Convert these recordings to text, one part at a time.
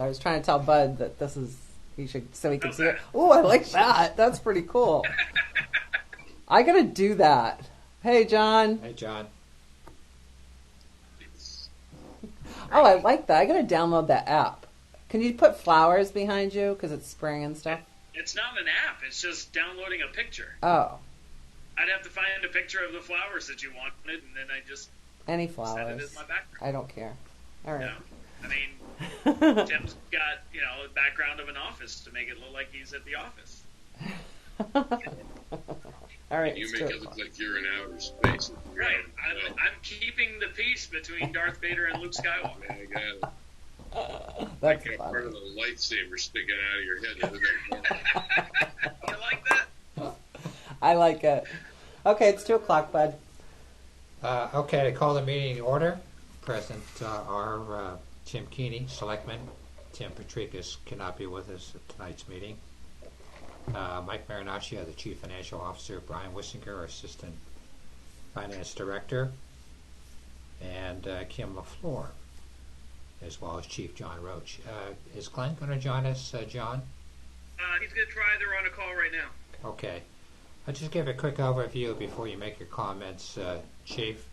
I was trying to tell Bud that this is he should so he can see it. Oh, I like that. That's pretty cool. I gotta do that. Hey, John. Hey, John. Oh, I like that. I gotta download that app. Can you put flowers behind you because it's spring and stuff? It's not an app. It's just downloading a picture. Oh. I'd have to find a picture of the flowers that you wanted, and then I just any flowers. set it as my background. I don't care. All right. Yeah. I mean, Tim's got, the background of an office to make it look like he's at the office. All right. You make it look like you're in outer space. Right. I'm keeping the peace between Darth Vader and Luke Skywalker. Yeah, I got it. That's like funny. part of the lightsaber sticking out of your head. You like that? I like it. Okay, it's 2:00, Bud. Okay, to call the meeting to order. Present are Tim Keeney, Selectmen. Tim Patricus cannot be with us at tonight's meeting. Mike Marinaccio, the Chief Financial Officer. Brian Wissinger, our Assistant Finance Director. And Kim LaFleur, as well as Chief John Roach. Is Glenn going to join us, John? He's going to try. They're on a call right now. Okay. I'll just give a quick overview before you make your comments, Chief.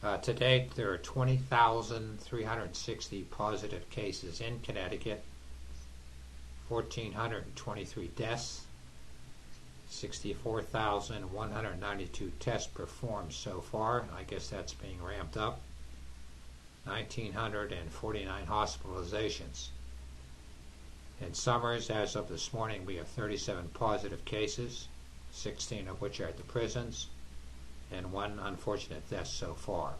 To date, there are 20,360 positive cases in Connecticut, 1,423 deaths, 64,192 tests performed so far. I guess that's being ramped up. 1,949 hospitalizations. In Summers, as of this morning, we have 37 positive cases, 16 of which are at the prisons, and one unfortunate death so far.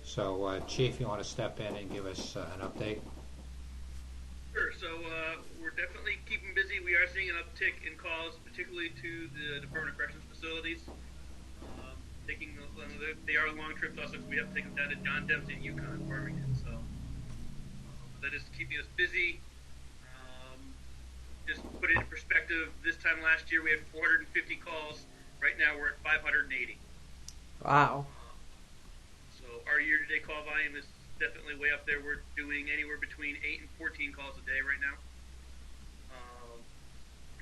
So, Chief, you want to step in and give us an update? Sure. So we're definitely keeping busy. We are seeing an uptick in calls, particularly to the Department of Corrections facilities. They are long trips also because we have to take them down to John Dempsey and Yukon, Farmington. So that is keeping us busy. Just to put it in perspective, this time last year we had 450 calls. Right now we're at 580. Wow. So our year-to-date call volume is definitely way up there. We're doing anywhere between 8 and 14 calls a day right now.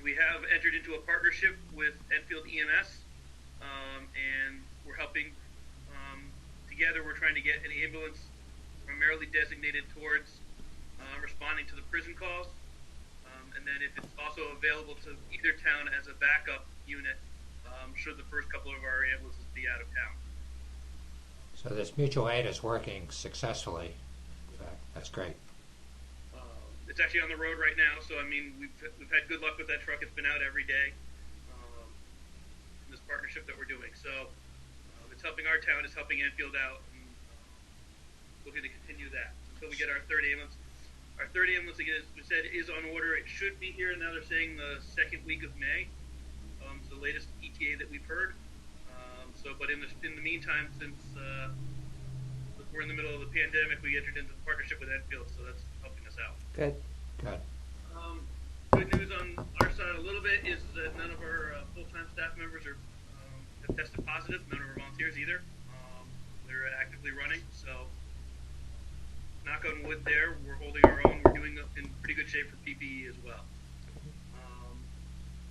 We have entered into a partnership with Enfield EMS, and we're helping. Together we're trying to get an ambulance primarily designated towards responding to the prison calls. And then if it's also available to either town as a backup unit, should the first couple of our ambulances be out of town. So this mutual aid is working successfully. In fact, that's great. It's actually on the road right now, so I mean we've had good luck with that truck. It's been out every day. This partnership that we're doing, so it's helping our town. It's helping Enfield out, and we're going to continue that until we get our third ambulance. Our third ambulance, again, as we said, is on order. It should be here. Now they're saying the second week of May. It's the latest ETA that we've heard. But in the meantime, since we're in the middle of the pandemic, we entered into the partnership with Enfield, so that's helping us out. Good. Good. Good news on our side a little bit is that none of our full-time staff members have tested positive. None of our volunteers either. They're actively running, so knock on wood there. We're holding our own. We're doing in pretty good shape for PPE as well.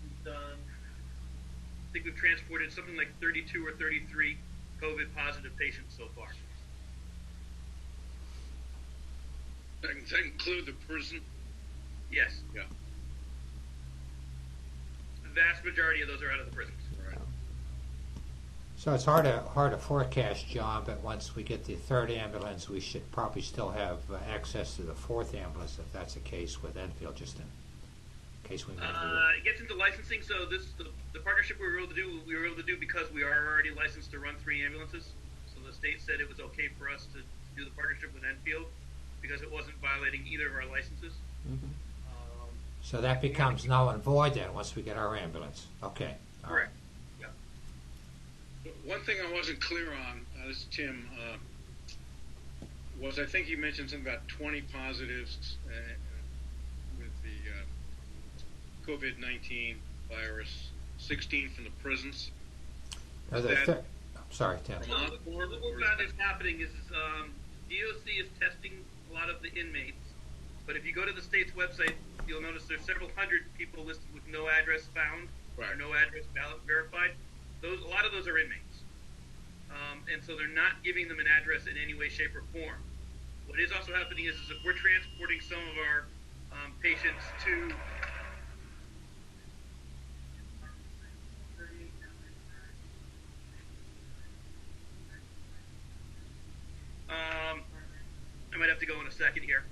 We've done, I think we've transported something like 32 or 33 COVID positive patients so far. Does that include the prison? Yes. Yeah. The vast majority of those are out of the prisons. Right. So it's hard to forecast, John, but once we get the third ambulance, we should probably still have access to the fourth ambulance, if that's the case with Enfield, just in case we need to. It gets into licensing, so the partnership we were able to do because we are already licensed to run 3 ambulances. So the state said it was okay for us to do the partnership with Enfield because it wasn't violating either of our licenses. Mm-hmm. So that becomes null and void then once we get our ambulance. Okay. All right. Correct. One thing I wasn't clear on, this is Tim, was I think you mentioned something about 20 positives with the COVID-19 virus, 16 from the prisons. Sorry, Tim. So what we found is happening is DOC is testing a lot of the inmates But if you go to the state's website, you'll notice there's several hundred people listed with no address found or no address verified. A lot of those are inmates, and so they're not giving them an address in any way, shape, or form. What is also happening is if we're transporting some of our patients to I might have to go in a second here.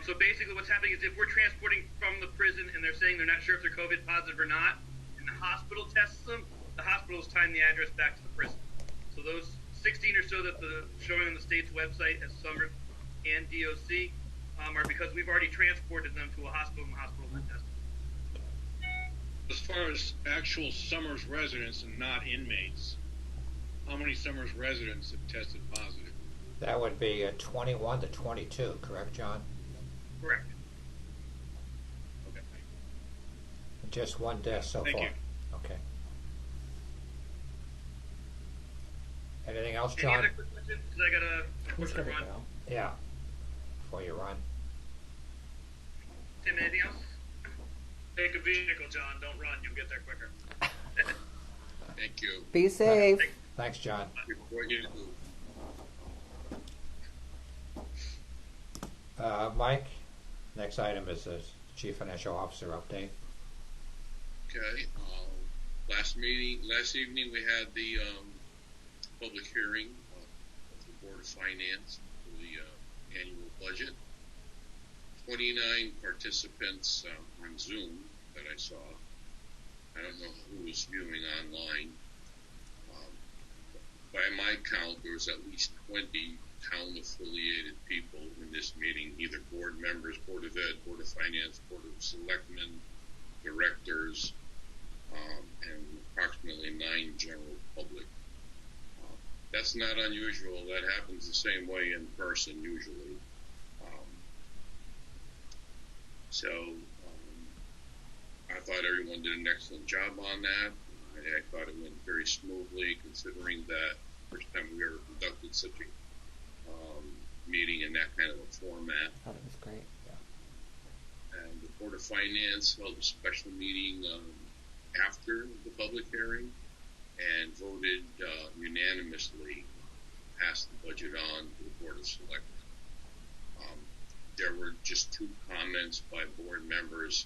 So basically what's happening is if we're transporting from the prison and they're saying they're not sure if they're COVID positive or not, and the hospital tests them, the hospital's tying the address back to the prison. So those 16 or so that the showing on the state's website as Summers and DOC are because we've already transported them to a hospital and the hospital then tested them. As far as actual Summers residents and not inmates, how many Summers residents have tested positive? That would be 21 to 22, correct, John? Correct. Okay. Just one death so Thank far. you. Okay. Anything else, Any John? other quick questions? Because I gotta He's quickly gonna run. go. Yeah. Before you run. Tim, anything else? Take a vehicle, John. Don't run. You'll get there quicker. Thank you. Be safe. Thanks, John. Before you move. Mike, next item is the Chief Financial Officer update. Okay. Last evening we had the public hearing of the Board of Finance for the annual budget. 29 participants on Zoom that I saw. I don't know who was viewing online. By my count, there was at least 20 town-affiliated people in this meeting, either board members, Board of Ed, Board of Finance, Board of Selectmen, directors, and approximately 9 general public. That's not unusual. That happens the same way in person usually. I thought everyone did an excellent job on that. I thought it went very smoothly, considering that first time we ever conducted such a meeting in that kind of a format. I thought it was great. And the Board of Finance held a special meeting after the public hearing and voted unanimously to pass the budget on to the Board of Selectmen. There were just 2 comments by board members,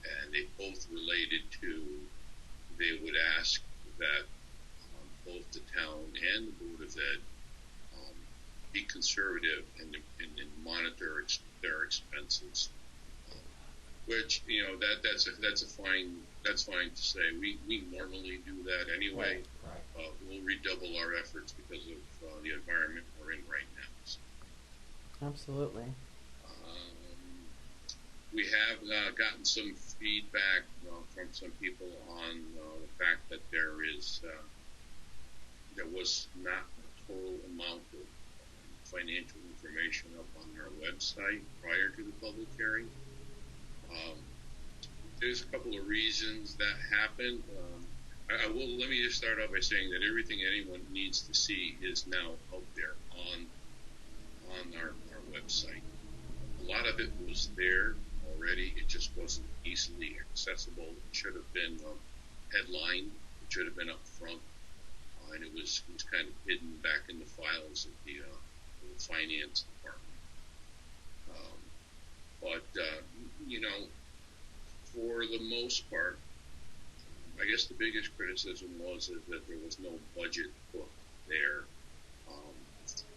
and they both related to they would ask that both the town and the Board of Ed be conservative and monitor their expenses, which that's fine to say. We normally do that anyway. Right. We'll redouble our efforts because of the environment we're in right now. So, Absolutely. we have gotten some feedback from some people on the fact that there was not a total amount of financial information up on our website prior to the public hearing. There's a couple of reasons that happened. Let me just start off by saying that everything anyone needs to see is now out there on our website. A lot of it was there already. It just wasn't easily accessible. It should have been headlined. It should have been up front, and it was kind of hidden back in the files of the finance department. For the most part, I guess the biggest criticism was that there was no budget book there.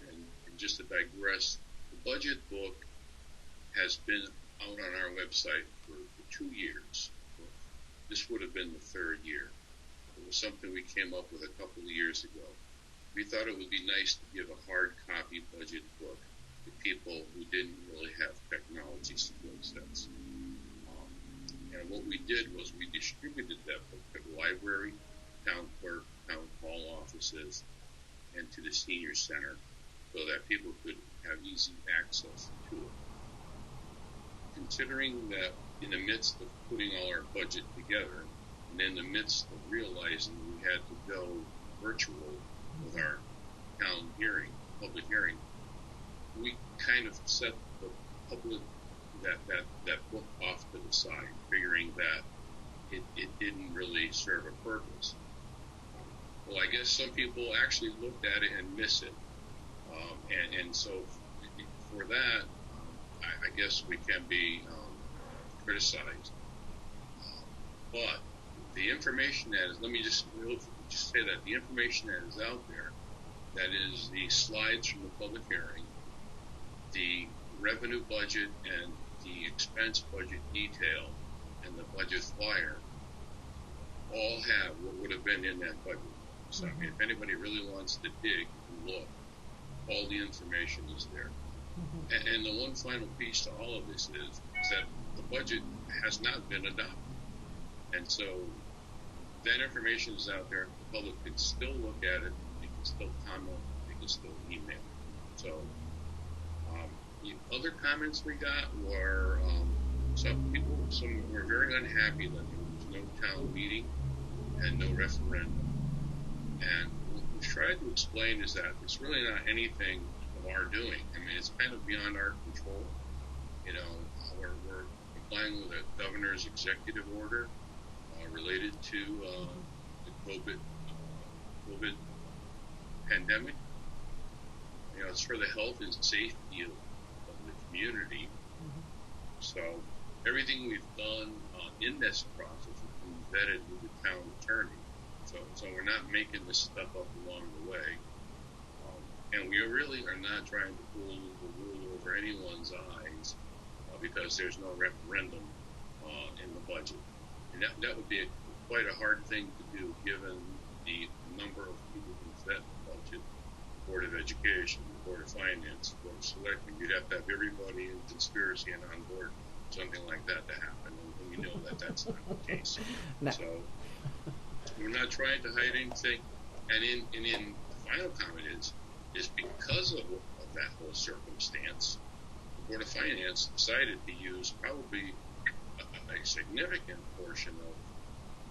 And just to digress, the budget book has been out on our website for 2 years. This would have been the 3rd year. It was something we came up with a couple of years ago. We thought it would be nice to give a hard copy budget book to people who didn't really have technology skill sets. And what we did was we distributed that book to the library, town clerk, town hall offices, and to the senior center so that people could have easy access to it. Considering that in the midst of putting all our budget together, and in the midst of realizing we had to go virtual with our town hearing, public hearing, we kind of set the public that book off to the side, figuring that it didn't really serve a purpose. Well, I guess some people actually looked at it and miss it, and so for that, I guess we can be criticized. But the information that is, let me just say that the information that is out there, that is the slides from the public hearing, the revenue budget and the expense budget detail, and the budget flyer, all have what would have been in that budget. So I mean, if anybody really wants to dig and look, all the information is there. And the one final piece to all of this is that the budget has not been adopted. And so that information is out there. The public can still look at it. They can still comment. They can still email. So the other comments we got were some were very unhappy that there was no town meeting and no referendum. And what we tried to explain is that it's really not anything of our doing. I mean, it's kind of beyond our control. You know, we're complying with a governor's executive order related to the COVID pandemic. You know, it's for the health and safety of the community. So everything we've done in this process has been vetted with the town attorney. So we're not making this stuff up along the way. And we really are not trying to pull the wool over anyone's eyes because there's no referendum in the budget. And that would be quite a hard thing to do given the number of people who vet the budget, the Board of Education, the Board of Finance, the Board of Selectmen. You'd have to have everybody in conspiracy and on board something like that to happen. And we know that that's not the case. No. So we're not trying to hide anything. And in the final comment is because of that whole circumstance, the Board of Finance decided to use probably a significant portion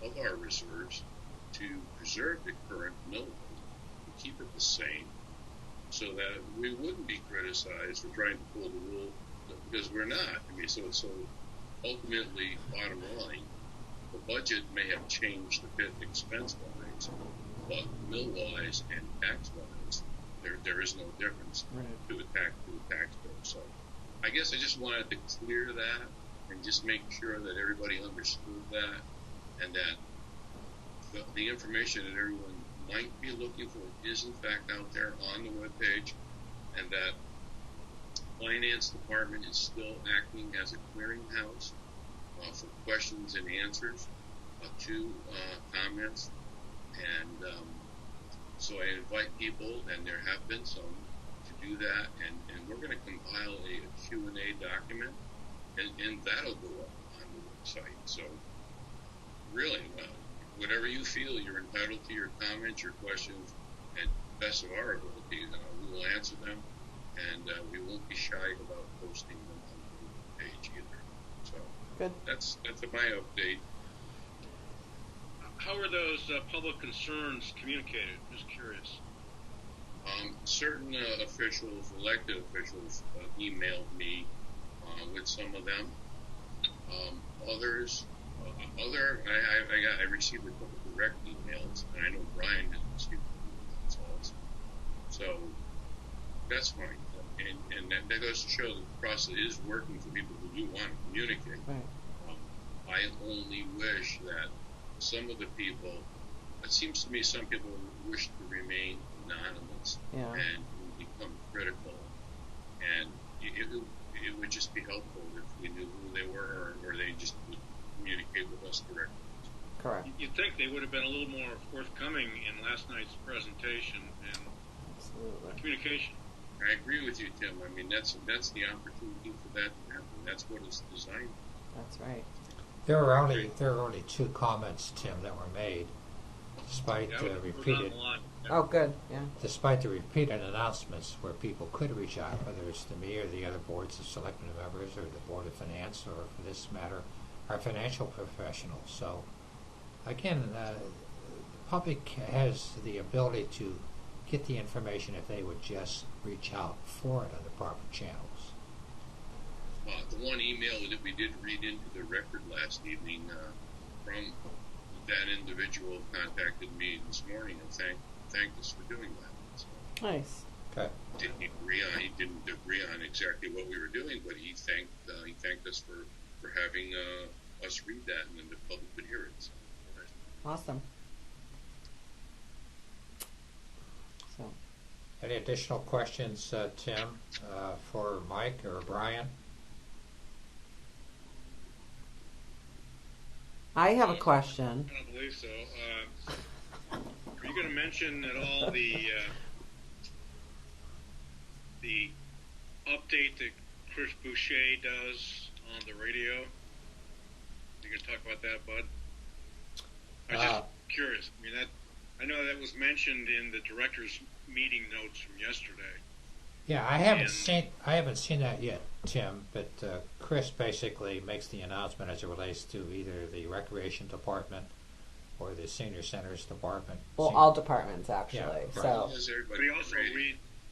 of our reserves to preserve the current mill rate, to keep it the same, so that we wouldn't be criticized for trying to pull the wool, because we're not. I mean, so ultimately, bottom line, the budget may have changed a bit expense-wise, but mill-wise and tax-wise, there is no difference to the tax bill. So I guess I just wanted to clear that and just make sure that everybody understood that, and that the information that everyone might be looking for is in fact out there on the webpage, and that Finance Department is still acting as a clearinghouse for questions and answers to comments. And so I invite people, and there have been some, to do that, and we're going to compile a Q&A document, and that'll go up on the website. So really, whatever you feel, you're entitled to your comments, your questions, and best of our ability, we will answer them, and we won't be shy about posting them on the page either. So good. That's my update. How are those public concerns communicated? Just curious. Certain officials, elected officials, emailed me with some of them. Others, I received a couple of direct emails, and I know Brian has received emails also. So that's fine, and that goes to show that the process is working for people who do want to communicate. Right. I only wish that some of the people, it seems to me some people wish to remain anonymous and become critical, and it would just be helpful if we knew who they were, or they just would communicate with us directly. Correct. You'd think they would have been a little more forthcoming in last night's presentation and communication. I agree with you, Tim. I mean, that's the opportunity for that to happen. That's what it's designed for. That's right. There were only 2 comments, Tim, that were made, despite repeated. Oh, good. Yeah. Despite the repeated announcements where people could reach out, whether it's to me or the other boards of selectmen members or the Board of Finance, or for this matter, our financial professionals. So, again, the public has the ability to get the information if they would just reach out for it on the proper channels. the one email that we did read into the record last evening from that individual contacted me this morning and thanked us for doing that. So, Nice. Okay. he didn't agree on exactly what we were doing, but he thanked us for having us read that, and then the public would hear it. So, Awesome. So, Any additional questions, Tim, for Mike or Brian? I have a question. I don't believe so. Are you going to mention at all the update that Chris Boucher does on the radio? You going to talk about that, Bud? I'm just curious. I mean, I know that was mentioned in the director's meeting notes from yesterday. Yeah, I haven't seen that yet, Tim. But Chris basically makes the announcement as it relates to either the recreation department or the senior centers department. Well, all departments actually. Yeah, right. So But he also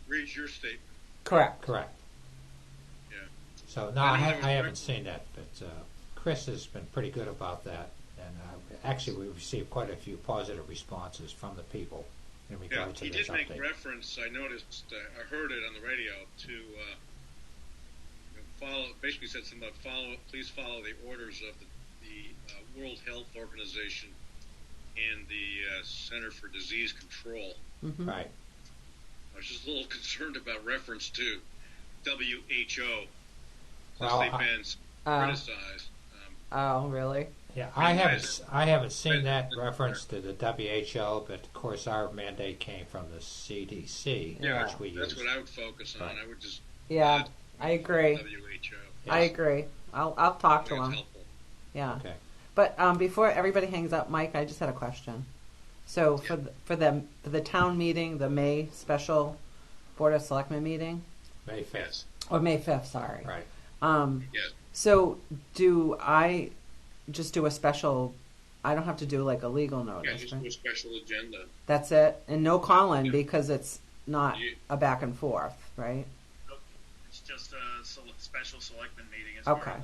reads your statement. correct. Correct. Yeah. So no, I haven't seen that, but Chris has been pretty good about that, and actually we've received quite a few positive responses from the people in regard to he this did make update. reference. I noticed. I heard it on the radio to follow. Basically, said something about please follow the orders of the World Health Organization and the Center for Disease Control. Mm-hmm. Right. I was just a little concerned about reference to WHO, since Well, they've been criticized. Oh, really? Yeah, I haven't seen that reference to the WHO, but of course our mandate came from the CDC, Yeah. which we use. That's what I would focus on. Right. I would just Yeah, I agree. WHO. I agree. I'll talk to I think it's him. helpful. Yeah. Okay. But before everybody hangs up, Mike, I just had a question. So for the town meeting, the May special Board of Selectmen meeting, May 5th. yes, or May 5th, sorry. Right. yes. So do I just do a special? I don't have to do like a legal Yeah, notice, just do right? a special agenda. That's it, and no call-in Yeah. because it's not You- a back and forth, right? Nope. It's just a special selectmen meeting as Okay. far as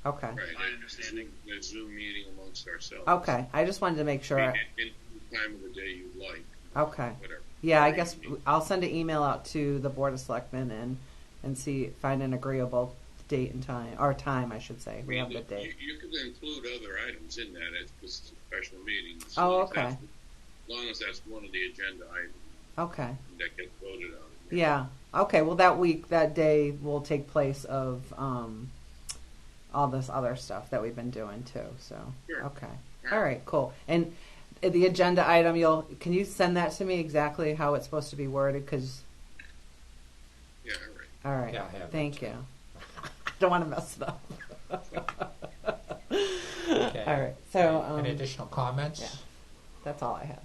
Okay. Right. My understanding. A Zoom meeting amongst ourselves. Okay. I just wanted to make sure. In the time of the day you like. Okay. Whatever. Yeah, I guess I'll send an email out to the Board of Selectmen and find an agreeable date and time, or time, I should say. We have the date. You could include other items in that as this is a special meeting. As Oh, long as okay. As long as that's one of the agenda items Okay. that gets voted on. Yeah. Okay. Well, that day will take place of all this other stuff that we've been doing too. So. Sure. Okay. Sure. All right. Cool. And the agenda item, can you send that to me exactly how it's supposed to be worded? Because. Yeah, all right. All right. Yeah, I have that Thank too. you. I don't want to mess it up. Okay. All right. So. Any additional comments? yeah. That's all I had.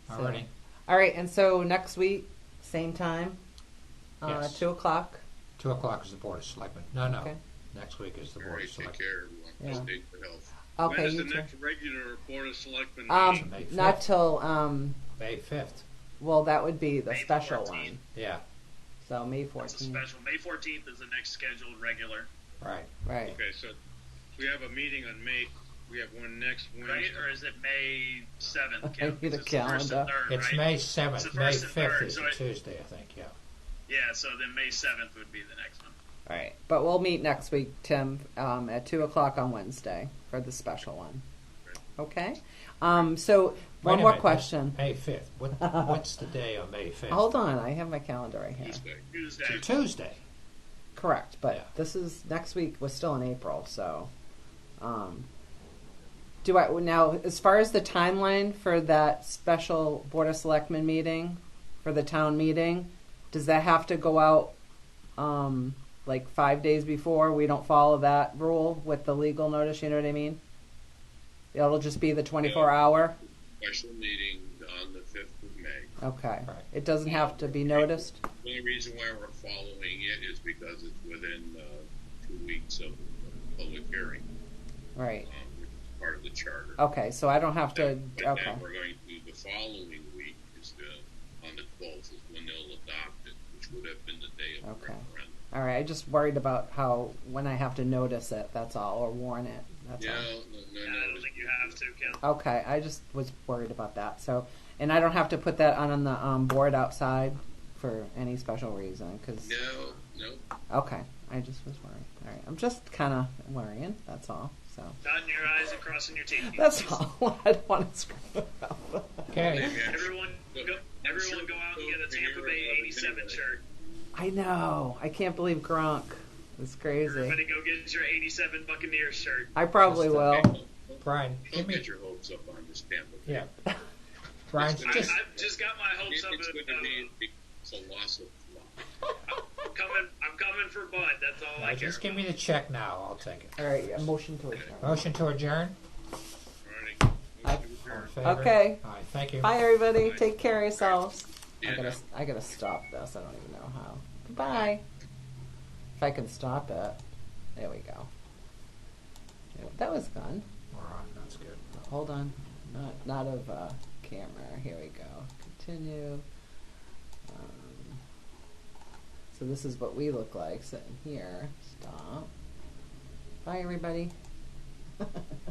No. Alrighty. All right, and so next week, same time, Yes. 2:00. 2 o'clock is the Board of Selectmen. No. Okay. Next week is the All Board right, of take Selectmen. care, everyone. Yeah. Stay for health. Okay, When is you the too. next regular Board of Selectmen May meeting? 5th. Not till May 5th. well, that would be the May special 14th. one. Yeah. So May That's a 14th. special. May 14th is the next scheduled regular, Right. Right. Okay, so we have a meeting on May. We have one next Wednesday. right? Or is it May 7th? I Kim? need a It's the first and calendar. third, It's right? May It's 7th. the May first and 5th third, is so a it- Tuesday, I think. Yeah. Yeah, so then May 7th would be the next one. All right, but we'll meet next week, Tim, at 2:00 on Wednesday for the special one. Okay. So Wait one a more minute, question. May 5th. What's the day on May 5th? Hold on, I have my calendar right here. Tuesday. Tuesday. It's a Tuesday. Correct, but Yeah. this is next week was still in April, so do I now as far as the timeline for that special Board of Selectmen meeting for the town meeting, does that have to go out like 5 days before? We don't follow that rule with the legal notice, you know what I mean? It'll just be the 24-hour? Special meeting on the 5th of May. Okay. Right. It doesn't have to be noticed? The only reason why we're following it is because it's within 2 weeks of public hearing, Right. which is part of the charter. Okay, so I don't have to, But okay. then we're going to, the following week is on the 12th is when they'll adopt it, which would have been the day of the Okay. referendum. All right, I just worried about how when I have to notice it, that's all, or warn it. That's Yeah, all. I don't think you have to, Ken. Okay, I just was worried about that. So, and I don't have to put that on the board outside for any special reason, because. No. Okay, I just was worried. All right, I'm just kind of worrying. That's all. So. Dotting your I's and crossing your T's. That's all. I don't want to screw it up. Okay. Everyone go out and get a Tampa Bay 87 shirt. I know. I can't believe Gronk. It's crazy. Everybody go get your 87 Buccaneers shirt. I probably will. Brian, Don't give me. get your hopes up on this Tampa. Yeah. Brian, It's gonna- just. I've just got my hopes up. It's going to be a loss of luck. I'm coming for Bud. That's all I care. Just give me the check now. I'll take it. All right, a motion to adjourn. Motion to adjourn. Alrighty. I- All in favor? Okay. All right. Thank you. Bye, everybody. Take care of yourselves. Yeah. I gotta stop this. I don't even know how. Goodbye. If I can stop it. There we go. Yeah, that was fun. We're on. That's good. Hold on. Not of camera. Here we go. Continue. So this is what we look like sitting here. Stop. Bye, everybody.